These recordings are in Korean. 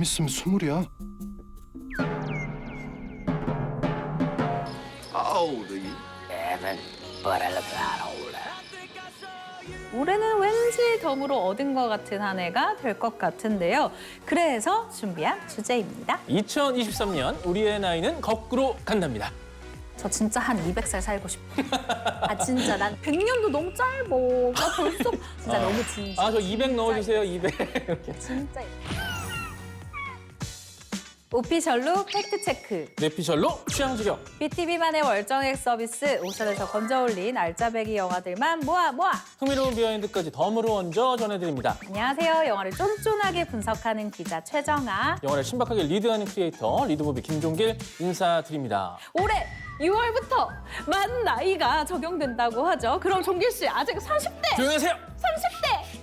있으면 스물이야. How old are you? Seven, but I look a lot older. 올해는 왠지 덤으로 얻은 것 같은 한 해가 될 것 같은데요. 그래서 준비한 주제입니다. 2023년 우리의 나이는 거꾸로 간답니다. 저 진짜 한 200살 살고 싶어요. 아 진짜 난 100년도 너무 짧어. 나 벌써 진짜 너무 진짜. 아, 저 200 넣어주세요, 200. 이렇게. 진짜. 오피셜로 팩트체크. 뇌피셜로 취향저격. BTV만의 월정액 서비스 오션에서 건져올린 알짜배기 영화들만 모아. 흥미로운 비하인드까지 덤으로 얹어 전해드립니다. 안녕하세요. 영화를 쫀쫀하게 분석하는 기자 최정아. 영화를 신박하게 리드하는 크리에이터 리드무비 김종길 인사드립니다. 올해 6월부터 만 나이가 적용된다고 하죠. 그럼 종길 씨 아직 30대. 조용히 하세요. 30대.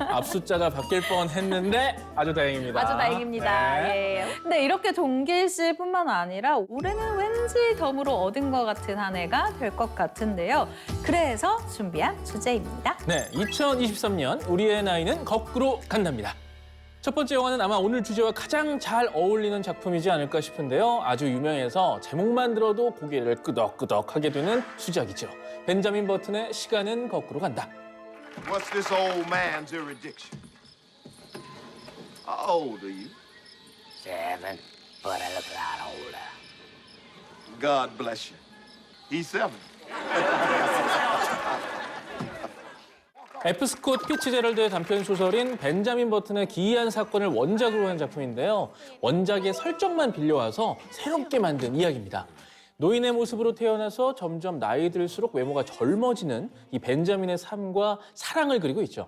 앞숫자가 바뀔 뻔했는데 아주 다행입니다. 아주 다행입니다. 네. 예. 근데 이렇게 종길 씨뿐만 아니라 올해는 왠지 덤으로 얻은 것 같은 한 해가 될 것 같은데요. 그래서 준비한 주제입니다. 네, 2023년 우리의 나이는 거꾸로 간답니다. 첫 번째 영화는 아마 오늘 주제와 가장 잘 어울리는 작품이지 않을까 싶은데요. 아주 유명해서 제목만 들어도 고개를 끄덕끄덕 하게 되는 수작이죠. 벤자민 버튼의 시간은 거꾸로 간다. What's this old man's erudition? How old are you? Seven, but I look a lot older. God bless you. He's 7. F. 스콧 피츠제럴드의 단편 소설인 벤자민 버튼의 기이한 사건을 원작으로 한 작품인데요. 원작의 설정만 빌려와서 새롭게 만든 이야기입니다. 노인의 모습으로 태어나서 점점 나이 들수록 외모가 젊어지는 이 벤자민의 삶과 사랑을 그리고 있죠.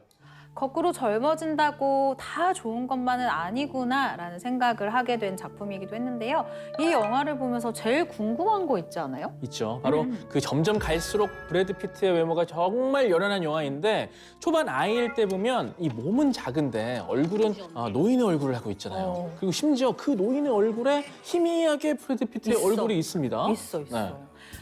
거꾸로 젊어진다고 다 좋은 것만은 아니구나라는 생각을 하게 된 작품이기도 했는데요. 이 영화를 보면서 제일 궁금한 거 있지 않아요? 있죠. 바로 그 점점 갈수록 브래드 피트의 외모가 정말 열연한 영화인데 초반 아이일 때 보면 이 몸은 작은데 얼굴은 노인의 얼굴을 하고 있잖아요. 그리고 심지어 그 노인의 얼굴에 희미하게 브래드 피트의 있어. 얼굴이 있습니다. 있어. 네.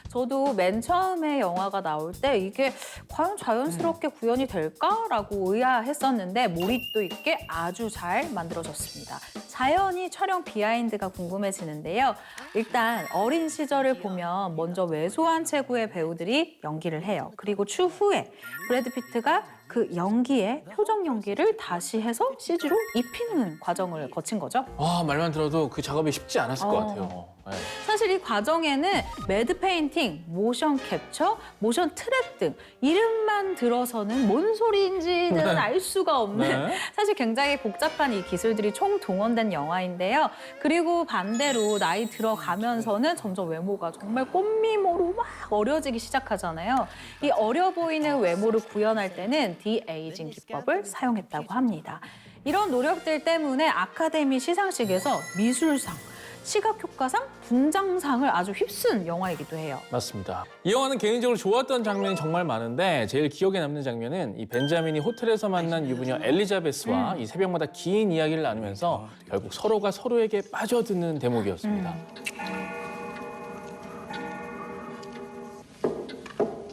저도 맨 처음에 영화가 나올 때 이게 과연 자연스럽게 구현이 될까라고 의아했었는데 몰입도 있게 아주 잘 만들어졌습니다. 자연히 촬영 비하인드가 궁금해지는데요. 일단 어린 시절을 보면 먼저 왜소한 체구의 배우들이 연기를 해요. 그리고 추후에 브래드 피트가 그 연기에 표정 연기를 다시 해서 CG로 입히는 과정을 거친 거죠. 와, 말만 들어도 그 작업이 쉽지 않았을 것 같아요. 네. 사실 이 과정에는 매드 페인팅, 모션 캡처, 모션 트랙 등 이름만 들어서는 뭔 소리인지는 알 수가 없는 네. 사실 굉장히 복잡한 이 기술들이 총동원된 영화인데요. 그리고 반대로 나이 들어가면서는 점점 외모가 정말 꽃미모로 막 어려지기 시작하잖아요. 이 어려 보이는 외모를 구현할 때는 디에이징 기법을 사용했다고 합니다. 이런 노력들 때문에 아카데미 시상식에서 미술상, 시각효과상, 분장상을 아주 휩쓴 영화이기도 해요. 맞습니다. 이 영화는 개인적으로 좋았던 장면이 정말 많은데 제일 기억에 남는 장면은 이 벤자민이 호텔에서 만난 유부녀 엘리자베스와 이 새벽마다 긴 이야기를 나누면서 결국 서로가 서로에게 빠져드는 대목이었습니다.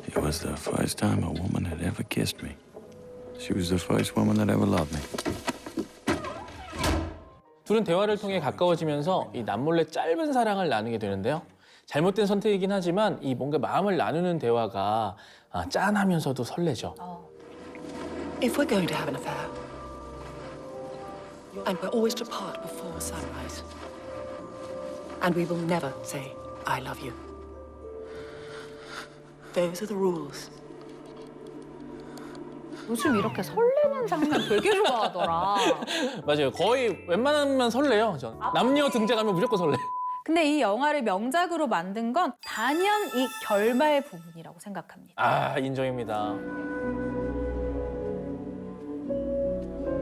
It was the first time a woman had ever kissed me. She was the first woman that ever loved me. 둘은 대화를 통해 가까워지면서 이 남몰래 짧은 사랑을 나누게 되는데요. 잘못된 선택이긴 하지만 이 뭔가 마음을 나누는 대화가 짠하면서도 설레죠. If we're going to have an affair, and we're always to part before sunrise, and we will never say, I love you. Those are the rules. 요즘 이렇게 설레는 장면 되게 좋아하더라. 맞아요. 거의 웬만하면 설레요. 전. 남녀 등장하면 무조건 설레. 근데 이 영화를 명작으로 만든 건 단연 이 결말 부분이라고 생각합니다. 아, 인정입니다.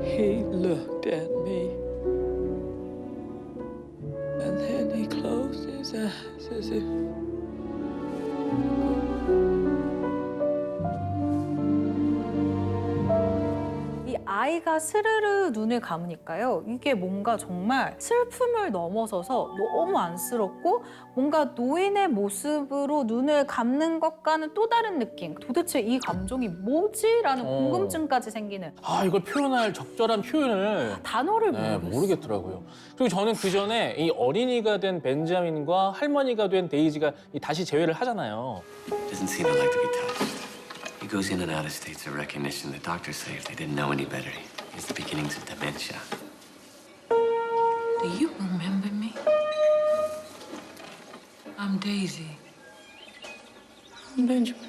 He looked at me, and then he closed his eyes as if 이 아이가 스르르 눈을 감으니까요. 이게 뭔가 정말 슬픔을 넘어서서 너무 안쓰럽고 뭔가 노인의 모습으로 눈을 감는 것과는 또 다른 느낌. 도대체 이 감정이 뭐지? 라는 궁금증까지 생기는 아, 이걸 표현할 적절한 표현을 단어를 네, 모르겠어요. 모르겠더라고요. 그리고 저는 그 전에 이 어린이가 된 벤자민과 할머니가 된 데이지가 다시 재회를 하잖아요. Doesn't seem to like to be touched. He goes in and out of states of recognition. The doctors say if they didn't know any better, it's the beginnings of dementia. Do you remember me? I'm Daisy. Benjamin.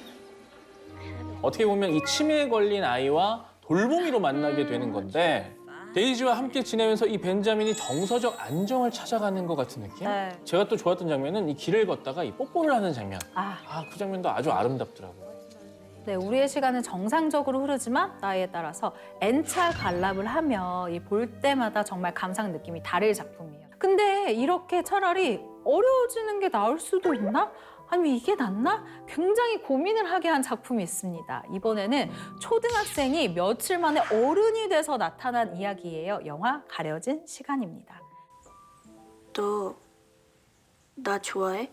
어떻게 보면 이 치매에 걸린 아이와 돌보미로 만나게 되는 건데 데이지와 함께 지내면서 이 벤자민이 정서적 안정을 찾아가는 것 같은 느낌? 네. 제가 또 좋았던 장면은 이 길을 걷다가 이 뽀뽀를 하는 장면. 아, 그 장면도 아주 아름답더라고요. 네, 우리의 시간은 정상적으로 흐르지만 나이에 따라서 N차 관람을 하며 이 볼 때마다 정말 감상 느낌이 다를 작품이에요. 근데 이렇게 차라리 어려워지는 게 나을 수도 있나? 아니면 이게 낫나? 굉장히 고민을 하게 한 작품이 있습니다. 이번에는 초등학생이 며칠 만에 어른이 돼서 나타난 이야기예요. 영화 가려진 시간입니다. 너 나 좋아해?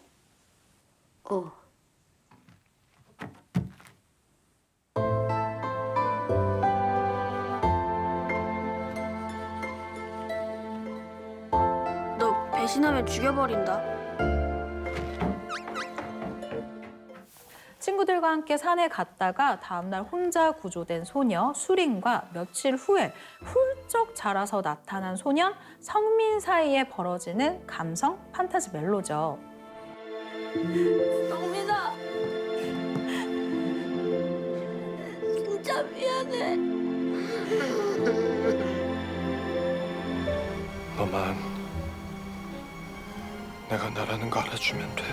너 배신하면 죽여버린다. 친구들과 함께 산에 갔다가 다음날 혼자 구조된 소녀 수린과 며칠 후에 훌쩍 자라서 나타난 소년 성민 사이에 벌어지는 감성 판타지 멜로죠. 성민아, 진짜 미안해. 너만 내가 나라는 거 알아주면 돼.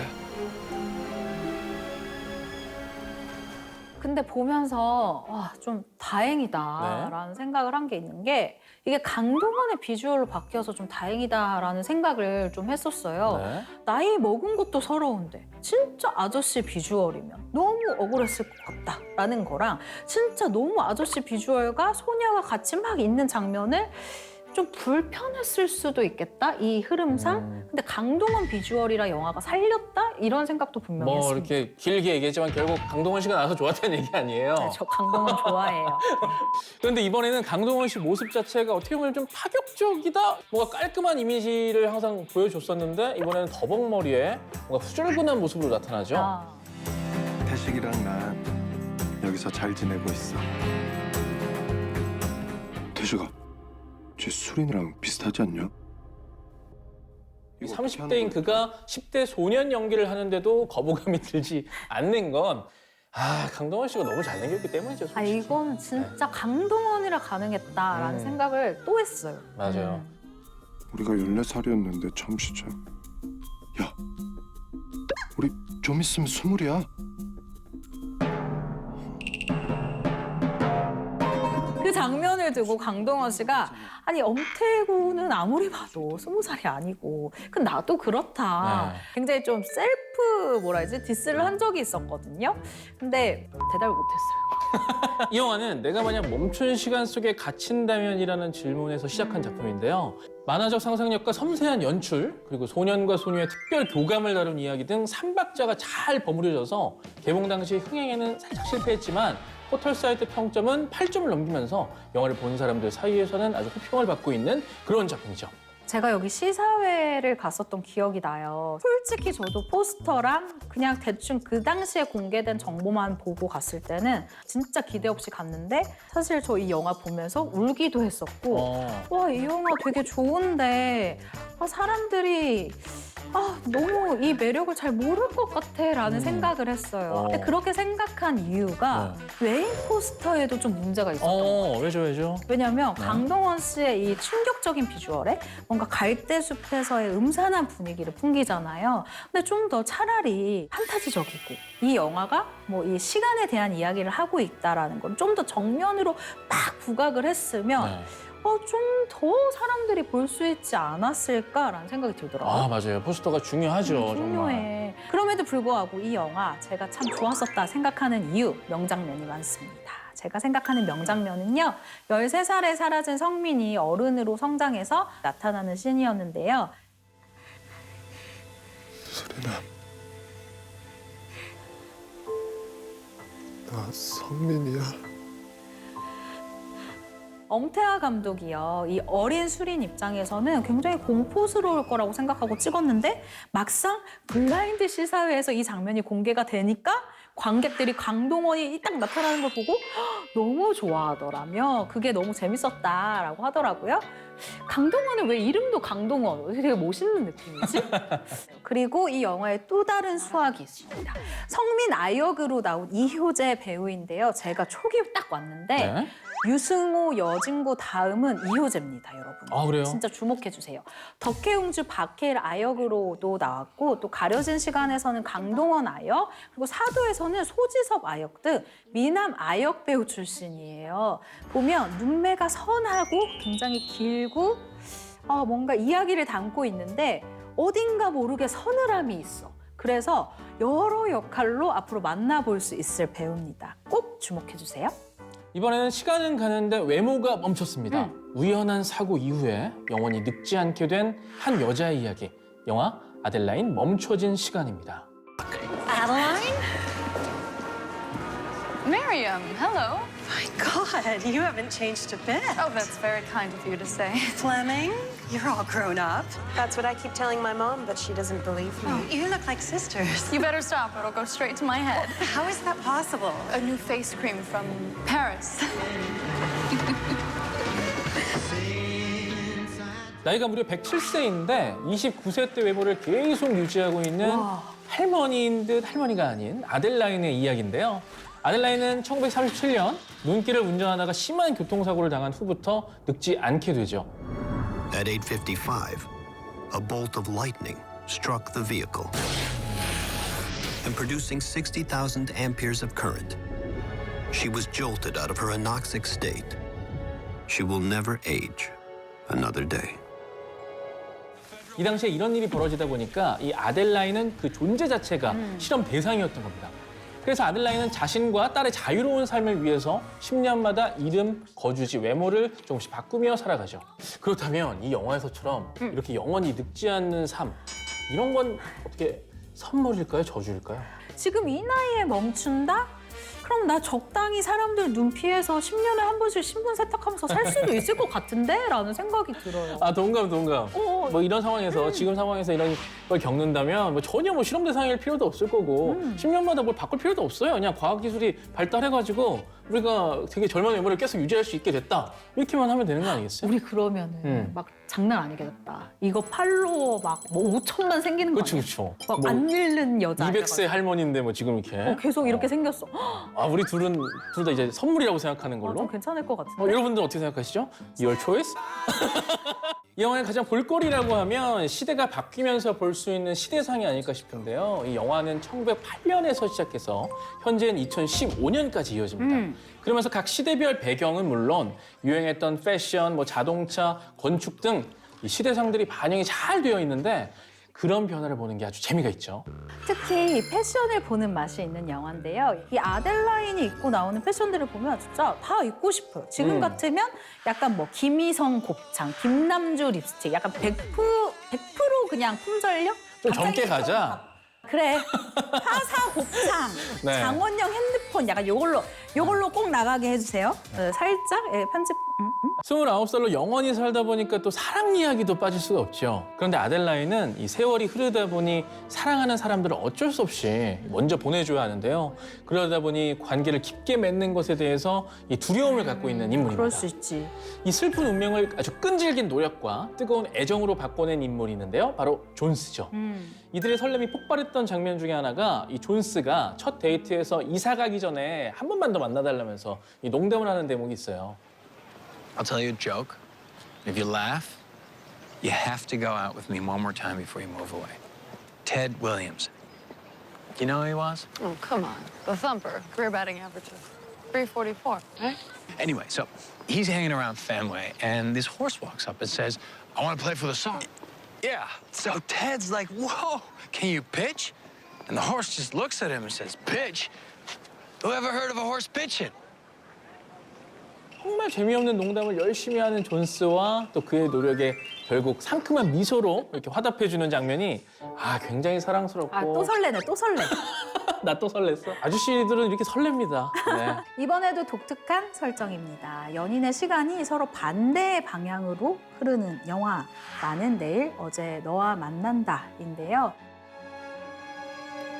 근데 보면서 와, 좀 다행이다라는 생각을 한 게 있는 게 이게 강동원의 비주얼로 바뀌어서 좀 다행이다라는 생각을 좀 했었어요. 네. 나이 먹은 것도 서러운데 진짜 아저씨 비주얼이면 너무 억울했을 것 같다라는 거랑 진짜 너무 아저씨 비주얼과 소녀가 같이 막 있는 장면을 좀 불편했을 수도 있겠다, 이 흐름상. 근데 강동원 비주얼이라 영화가 살렸다? 이런 생각도 분명히 뭐 했습니다. 이렇게 길게 얘기했지만 결국 강동원 씨가 나와서 좋았다는 얘기 아니에요. 네, 저 강동원 좋아해요. 그런데 이번에는 강동원 씨 모습 자체가 어떻게 보면 좀 파격적이다? 뭔가 깔끔한 이미지를 항상 보여줬었는데 이번에는 더벅머리에 뭔가 후줄근한 모습으로 나타나죠. 아. 태식이랑 난 여기서 잘 지내고 있어. 태식아, 쟤 수린이랑 비슷하지 않냐? 30대인 그가 10대 소년 연기를 하는데도 거부감이 들지 않는 건 강동원 씨가 너무 잘생겼기 때문이죠. 아, 솔직히. 이거는 진짜 강동원이라 가능했다라는 생각을 또 했어요. 맞아요. 우리가 14살이었는데 처음 시작. 야, 우리 좀 있으면 20이야. 그 장면을 두고 강동원 씨가 아니 엄태구는 아무리 봐도 20살이 아니고 근데 나도 그렇다. 네. 굉장히 좀 셀프 뭐라 해야지 디스를 한 적이 있었거든요. 근데 대답을 못했어요. 이 영화는 내가 만약 멈춘 시간 속에 갇힌다면이라는 질문에서 시작한 작품인데요. 만화적 상상력과 섬세한 연출, 그리고 소년과 소녀의 특별 교감을 다룬 이야기 등 3박자가 잘 버무려져서 개봉 당시 흥행에는 살짝 실패했지만 포털 사이트 평점은 8점을 넘기면서 영화를 본 사람들 사이에서는 아주 호평을 받고 있는 그런 작품이죠. 제가 여기 시사회를 갔었던 기억이 나요. 솔직히 저도 포스터랑 그냥 대충 그 당시에 공개된 정보만 보고 갔을 때는 진짜 기대 없이 갔는데 사실 저 이 영화 보면서 울기도 했었고 와, 이 영화 되게 좋은데 사람들이 너무 이 매력을 잘 모를 것 같아라는 생각을 했어요. 근데 그렇게 생각한 이유가 메인 포스터에도 좀 문제가 있었던 것 같아요. 왜죠? 왜냐면 강동원 씨의 이 충격적인 비주얼에 뭔가 갈대숲에서의 음산한 분위기를 풍기잖아요. 근데 좀 더 차라리 판타지적이고 이 영화가 뭐 이 시간에 대한 이야기를 하고 있다라는 건 좀 더 정면으로 막 부각을 했으면 좀 더 사람들이 볼 수 있지 않았을까라는 생각이 들더라고요. 맞아요. 포스터가 중요하죠. 중요해. 그럼에도 불구하고 이 영화 제가 참 좋았었다 생각하는 이유, 명장면이 많습니다. 제가 생각하는 명장면은요. 13살에 사라진 성민이 어른으로 성장해서 나타나는 씬이었는데요. 소리나. 나 성민이야. 엄태하 감독이요. 이 어린 수린 입장에서는 굉장히 공포스러울 거라고 생각하고 찍었는데 막상 블라인드 시사회에서 이 장면이 공개가 되니까 관객들이 강동원이 딱 나타나는 걸 보고 너무 좋아하더라며. 그게 너무 재밌었다라고 하더라고요. 강동원은 왜 이름도 강동원? 되게 멋있는 느낌이지? 그리고 이 영화에 또 다른 수학이 있습니다. 성민 아역으로 나온 이효재 배우인데요. 제가 초기 딱 왔는데 네? 유승호, 여진구 다음은 이효재입니다, 여러분. 아, 그래요? 진짜 주목해 주세요. 덕혜옹주, 박해일 아역으로도 나왔고 또 가려진 시간에서는 강동원 아역, 그리고 사도에서는 소지섭 아역 등 미남 아역 배우 출신이에요. 보면 눈매가 선하고 굉장히 길고 뭔가 이야기를 담고 있는데 어딘가 모르게 서늘함이 있어. 그래서 여러 역할로 앞으로 만나볼 수 있을 배우입니다. 꼭 주목해 주세요. 이번에는 시간은 가는데 외모가 멈췄습니다. 우연한 사고 이후에 영원히 늙지 않게 된 한 여자의 이야기. 영화 아델라인 멈춰진 시간입니다. Adeline? Miriam, hello. My God, you haven't changed a bit. Oh, that's very kind of you to say. Fleming, you're all grown up. That's what I keep telling my mom, but she doesn't believe me. Oh, you look like sisters. You better stop or it'll go straight to my head. How is that possible? A new face cream from Paris. 나이가 무려 107세인데 29세 때 외모를 계속 유지하고 있는 할머니인 듯 할머니가 아닌 아델라인의 이야기인데요. 아델라인은 1937년 눈길을 운전하다가 심한 교통사고를 당한 후부터 늙지 않게 되죠. At 8:55, a bolt of lightning struck the vehicle and producing 60,000 amperes of current. She was jolted out of her anoxic state. She will never age another day. 이 당시에 이런 일이 벌어지다 보니까 이 아델라인은 그 존재 자체가 실험 대상이었던 겁니다. 그래서 아델라인은 자신과 딸의 자유로운 삶을 위해서 10년마다 이름, 거주지, 외모를 조금씩 바꾸며 살아가죠. 그렇다면 이 영화에서처럼 이렇게 영원히 늙지 않는 삶, 이런 건 어떻게 선물일까요, 저주일까요? 지금 이 나이에 멈춘다? 그럼 나 적당히 사람들 눈 피해서 10년에 한 번씩 신분 세탁하면서 살 수도 있을 것 같은데? 라는 생각이 들어요. 아, 동감. 뭐 이런 상황에서, 지금 상황에서 이런 걸 겪는다면 뭐 전혀 뭐 실험 대상일 필요도 없을 거고 10년마다 뭘 바꿀 필요도 없어요. 그냥 과학기술이 발달해가지고 우리가 되게 젊은 외모를 계속 유지할 수 있게 됐다. 이렇게만 하면 되는 거 아니겠어요? 우리 그러면은 막 장난 아니겠다. 이거 팔로워 막 뭐 5천만 생기는 거 아니야? 그렇죠. 막 안 잃는 여자. 200세 할머니인데 뭐 지금 이렇게. 계속 이렇게 생겼어. 아, 우리 둘 다 이제 선물이라고 생각하는 걸로. 좀 괜찮을 것 같은데. 여러분들 어떻게 생각하시죠? Your choice? 이 영화의 가장 볼거리라고 하면 시대가 바뀌면서 볼 수 있는 시대상이 아닐까 싶은데요. 이 영화는 1908년에서 시작해서 현재는 2015년까지 이어집니다. 그러면서 각 시대별 배경은 물론 유행했던 패션, 뭐 자동차, 건축 등 이 시대상들이 반영이 잘 되어 있는데 그런 변화를 보는 게 아주 재미가 있죠. 특히 이 패션을 보는 맛이 있는 영화인데요. 이 아델라인이 입고 나오는 패션들을 보면 진짜 다 입고 싶어요. 지금 같으면 약간 뭐 김희성 곱창, 김남주 립스틱, 약간 100% 그냥 품절력? 좀 젊게 가자. 그래. 화사 곱창, 네. 장원영 핸드폰 약간 요걸로 꼭 나가게 해주세요. 살짝 편집. 29살로 영원히 살다 보니까 또 사랑 이야기도 빠질 수가 없죠. 그런데 아델라인은 이 세월이 흐르다 보니 사랑하는 사람들을 어쩔 수 없이 먼저 보내줘야 하는데요. 그러다 보니 관계를 깊게 맺는 것에 대해서 이 두려움을 갖고 있는 인물입니다. 그럴 수 있지. 이 슬픈 운명을 아주 끈질긴 노력과 뜨거운 애정으로 바꿔낸 인물이 있는데요. 바로 존스죠. 이들의 설렘이 폭발했던 장면 중에 하나가 이 존스가 첫 데이트에서 이사 가기 전에 한 번만 더 만나달라면서 이 농담을 하는 대목이 있어요. I'll tell you a joke. If you laugh, you have to go out with me one more time before you move away. Ted Williams. You know who he was? Oh, come on. The Thumper. Career batting average of 344, right? Anyway, so he's hanging around Fenway, and this horse walks up and says, I want to play for the Sox. Yeah. So Ted's like, whoa, can you pitch? And the horse just looks at him and says, pitch? Who ever heard of a horse pitching? 정말 재미없는 농담을 열심히 하는 존스와 또 그의 노력에 결국 상큼한 미소로 이렇게 화답해주는 장면이 굉장히 사랑스럽고. 아, 또 설레네, 또 설레. 나 또 설렜어. 아저씨들은 이렇게 설렙니다. 네. 이번에도 독특한 설정입니다. 연인의 시간이 서로 반대의 방향으로 흐르는 영화 나는 내일 어제 너와 만난다인데요.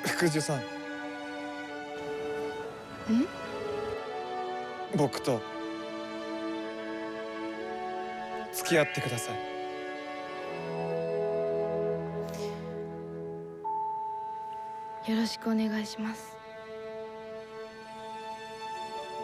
福寿さん僕と付き合ってくださいよろしくお願いします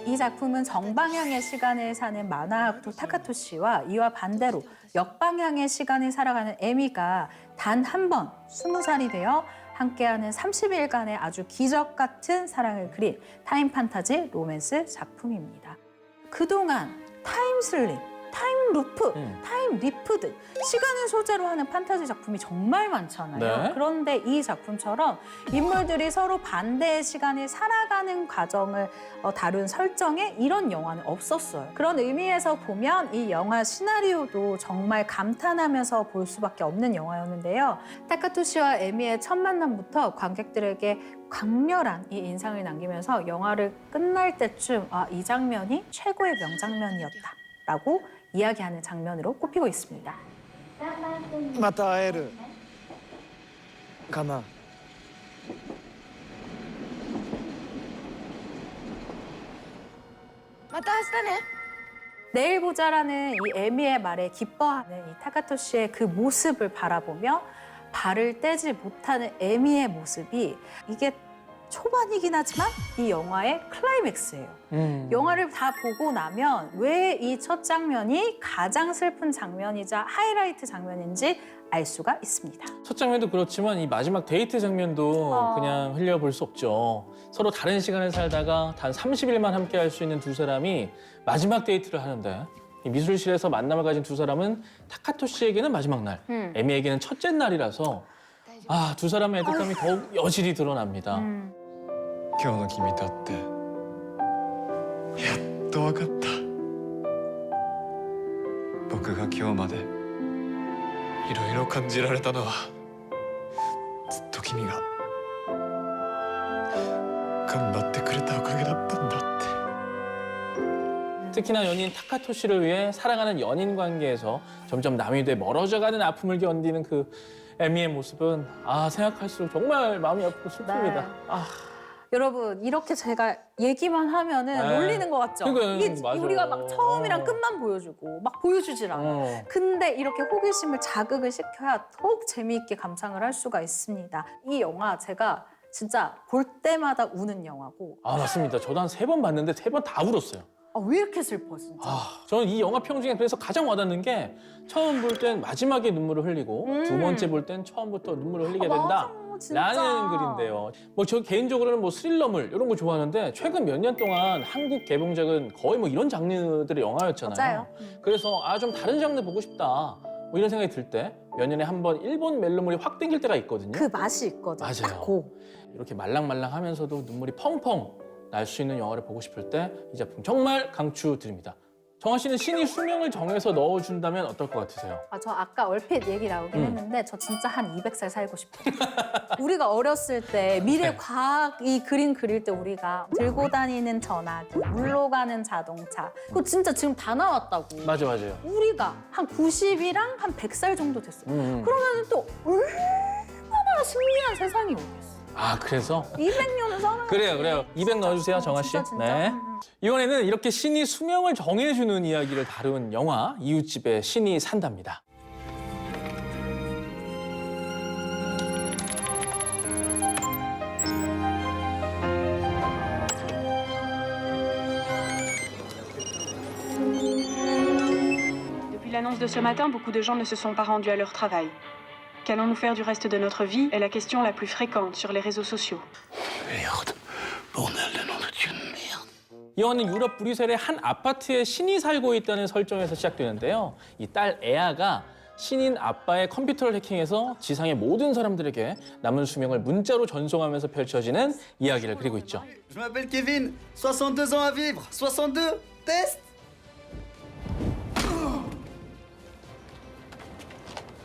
이 작품은 정방향의 시간을 사는 만화학도 타카토 씨와 이와 반대로 역방향의 시간을 살아가는 에미가 단 한 번 20살이 되어 함께하는 30일간의 아주 기적 같은 사랑을 그린 타임 판타지 로맨스 작품입니다. 그동안 타임슬립, 타임루프, 타임리프 등 시간을 소재로 하는 판타지 작품이 정말 많잖아요. 네. 그런데 이 작품처럼 인물들이 서로 반대의 시간을 살아가는 과정을 다룬 설정에 이런 영화는 없었어요. 그런 의미에서 보면 이 영화 시나리오도 정말 감탄하면서 볼 수밖에 없는 영화였는데요. 타카토 씨와 에미의 첫 만남부터 관객들에게 강렬한 이 인상을 남기면서 영화를 끝날 때쯤 이 장면이 최고의 명장면이었다라고 이야기하는 장면으로 꼽히고 있습니다. また会えるかなまた明日ね 내일 보자라는 이 에미의 말에 기뻐하는 이 타카토 씨의 그 모습을 바라보며 발을 떼지 못하는 에미의 모습이 이게 초반이긴 하지만 이 영화의 클라이맥스예요. 영화를 다 보고 나면 왜 이 첫 장면이 가장 슬픈 장면이자 하이라이트 장면인지 알 수가 있습니다. 첫 장면도 그렇지만 이 마지막 데이트 장면도 그냥 흘려볼 수 없죠. 서로 다른 시간을 살다가 단 30일만 함께 할 수 있는 두 사람이 마지막 데이트를 하는데 이 미술실에서 만남을 가진 두 사람은 타카토 씨에게는 마지막 날, 에미에게는 첫째 날이라서 두 사람의 애틋감이 더욱 여실히 드러납니다. 今日の君とってやっと分かった僕が今日までいろいろ感じられたのはずっと君が頑張ってくれたおかげだったんだって 특히나 연인 타카토 씨를 위해 살아가는 연인 관계에서 점점 남이 돼 멀어져가는 아픔을 견디는 그 에미의 모습은 생각할수록 정말 마음이 아프고 슬픕니다. 네. 여러분 이렇게 제가 얘기만 하면은 놀리는 것 같죠? 이게 맞아요. 우리가 막 처음이랑 끝만 보여주고 막 보여주질 않아요. 근데 이렇게 호기심을 자극을 시켜야 더욱 재미있게 감상을 할 수가 있습니다. 이 영화 제가 진짜 볼 때마다 우는 영화고 맞습니다. 저도 한 3번 봤는데 3번 다 울었어요. 왜 이렇게 슬퍼 진짜? 저는 이 영화 평 중에 그래서 가장 와닿는 게 처음 볼 땐 마지막에 눈물을 흘리고 두 번째 볼 땐 처음부터 눈물을 흘리게 된다. 라는 글인데요. 저 개인적으로는 스릴러물 이런 거 좋아하는데 최근 몇 년 동안 한국 개봉작은 거의 이런 장르들의 영화였잖아요. 맞아요. 그래서 좀 다른 장르 보고 싶다. 이런 생각이 들 때 몇 년에 한 번 일본 멜로물이 확 땡길 때가 있거든요. 그 맛이 있거든요. 맞아요. 이렇게 말랑말랑하면서도 눈물이 펑펑 날 수 있는 영화를 보고 싶을 때 이 작품 정말 강추드립니다. 정아 씨는 신이 수명을 정해서 넣어준다면 어떨 것 같으세요? 저 아까 얼핏 얘기 나오긴 했는데 저 진짜 한 200살 살고 싶어요. 우리가 어렸을 때 미래 과학 이 그림 그릴 때 우리가 들고 다니는 전화기, 물로 가는 자동차 그거 진짜 지금 다 나왔다고. 맞아요. 우리가 한 90이랑 한 100살 정도 됐어요. 그러면 또 얼마나 신기한 세상이 오겠어. 그래서? 200년을 살아요. 그래요. 200 넣어주세요, 정아 씨. 진짜. 네. 이번에는 이렇게 신이 수명을 정해주는 이야기를 다룬 영화 이웃집에 신이 산답니다. Depuis l'annonce de ce matin, beaucoup de gens ne se sont pas rendus à leur travail. Qu'allons-nous faire du reste de notre vie est la question la plus fréquente sur les réseaux sociaux. 이 영화는 유럽 브뤼셀의 한 아파트에 신이 살고 있다는 설정에서 시작되는데요. 이 딸 에아가 신인 아빠의 컴퓨터를 해킹해서 지상의 모든 사람들에게 남은 수명을 문자로 전송하면서 펼쳐지는 이야기를 그리고 있죠. Je m'appelle Kevin, 62 ans à vivre. 62 Test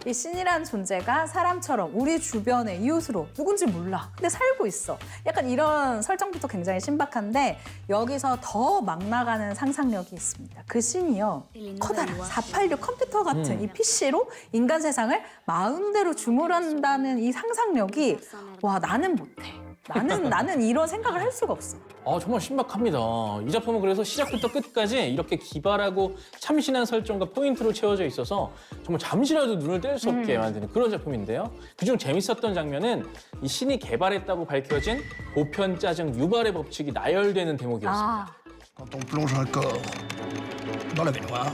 이 신이란 존재가 사람처럼 우리 주변의 이웃으로 누군지 몰라. 근데 살고 있어. 약간 이런 설정부터 굉장히 신박한데 여기서 더 막 나가는 상상력이 있습니다. 그 신이요. 커다란 486 컴퓨터 같은 이 PC로 인간 세상을 마음대로 주무른다는 이 상상력이 와, 나는 못해. 나는 이런 생각을 할 수가 없어. 정말 신박합니다. 이 작품은 그래서 시작부터 끝까지 이렇게 기발하고 참신한 설정과 포인트로 채워져 있어서 정말 잠시라도 눈을 뗄 수 없게 만드는 그런 작품인데요. 그중 재밌었던 장면은 이 신이 개발했다고 밝혀진 보편 짜증 유발의 법칙이 나열되는 대목이었습니다. Quand on plonge un corps dans la baignoire,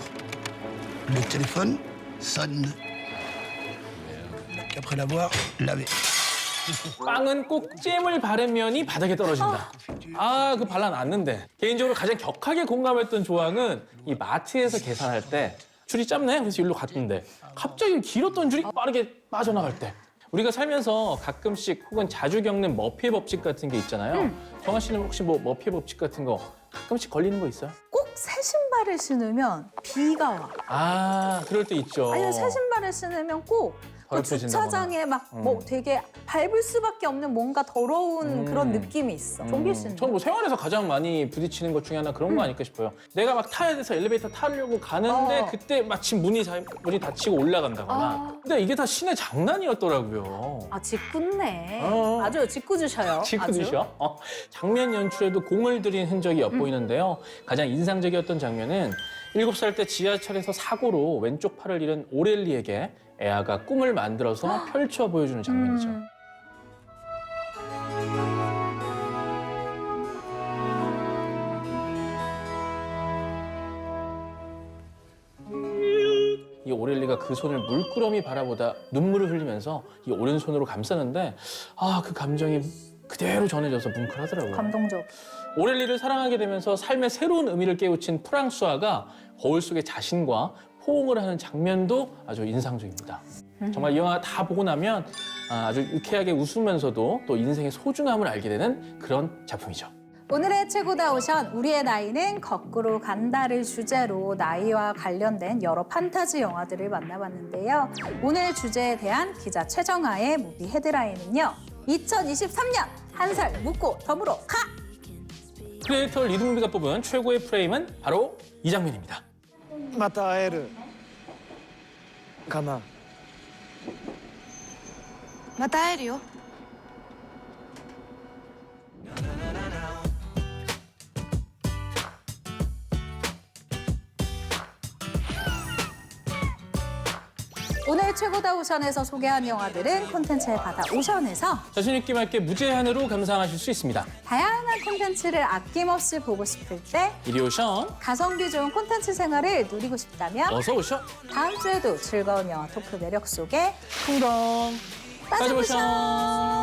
le téléphone sonne. Après l'avoir lavé. 빵은 꼭 잼을 바르면이 바닥에 떨어진다. 그 발라놨는데. 개인적으로 가장 격하게 공감했던 조항은 이 마트에서 계산할 때 줄이 짧네? 그래서 일로 갔는데 갑자기 길었던 줄이 빠르게 빠져나갈 때. 우리가 살면서 가끔씩 혹은 자주 겪는 머피의 법칙 같은 게 있잖아요. 정아 씨는 혹시 뭐 머피의 법칙 같은 거 가끔씩 걸리는 거 있어요? 꼭 새 신발을 신으면 비가 와. 그럴 때 있죠. 아니면 새 신발을 신으면 꼭 그 주차장에 막 뭐 되게 밟을 수밖에 없는 뭔가 더러운 그런 느낌이 있어. 좀비 신는. 저는 뭐 생활에서 가장 많이 부딪히는 것 중에 하나 그런 거 아닐까 싶어요. 내가 막 타야 돼서 엘리베이터 타려고 가는데 그때 마침 문이 닫히고 올라간다거나. 근데 이게 다 신의 장난이었더라고요. 직구네. 아주 직구 주셔요. 직구 주셔? 장면 연출에도 공을 들인 흔적이 엿보이는데요. 가장 인상적이었던 장면은 7살 때 지하철에서 사고로 왼쪽 팔을 잃은 오렐리에게 에아가 꿈을 만들어서 펼쳐 보여주는 장면이죠. 이 오렐리가 그 손을 물끄러미 바라보다 눈물을 흘리면서 이 오른손으로 감싸는데 그 감정이 그대로 전해져서 뭉클하더라고요. 감동적. 오렐리를 사랑하게 되면서 삶의 새로운 의미를 깨우친 프랑수아가 거울 속의 자신과 포옹을 하는 장면도 아주 인상적입니다. 정말 이 영화 다 보고 나면 아주 유쾌하게 웃으면서도 또 인생의 소중함을 알게 되는 그런 작품이죠. 오늘의 최고다 오션, 우리의 나이는 거꾸로 간다를 주제로 나이와 관련된 여러 판타지 영화들을 만나봤는데요. 오늘 주제에 대한 기자 최정아의 무비 헤드라인은요. 2023년 한 살 묻고 덤으로 가! 크리에이터 리드무비가 뽑은 최고의 프레임은 바로 이 장면입니다. また会えるかな。また会えるよ。 오늘 최고다 오션에서 소개한 영화들은 콘텐츠의 바다 오션에서 자신 있게 맑게 무제한으로 감상하실 수 있습니다. 다양한 콘텐츠를 아낌없이 보고 싶을 때 이리 오션. 가성비 좋은 콘텐츠 생활을 누리고 싶다면 어서 오션. 다음 주에도 즐거운 영화 토크 매력 속에 풍덩. 빠져보션.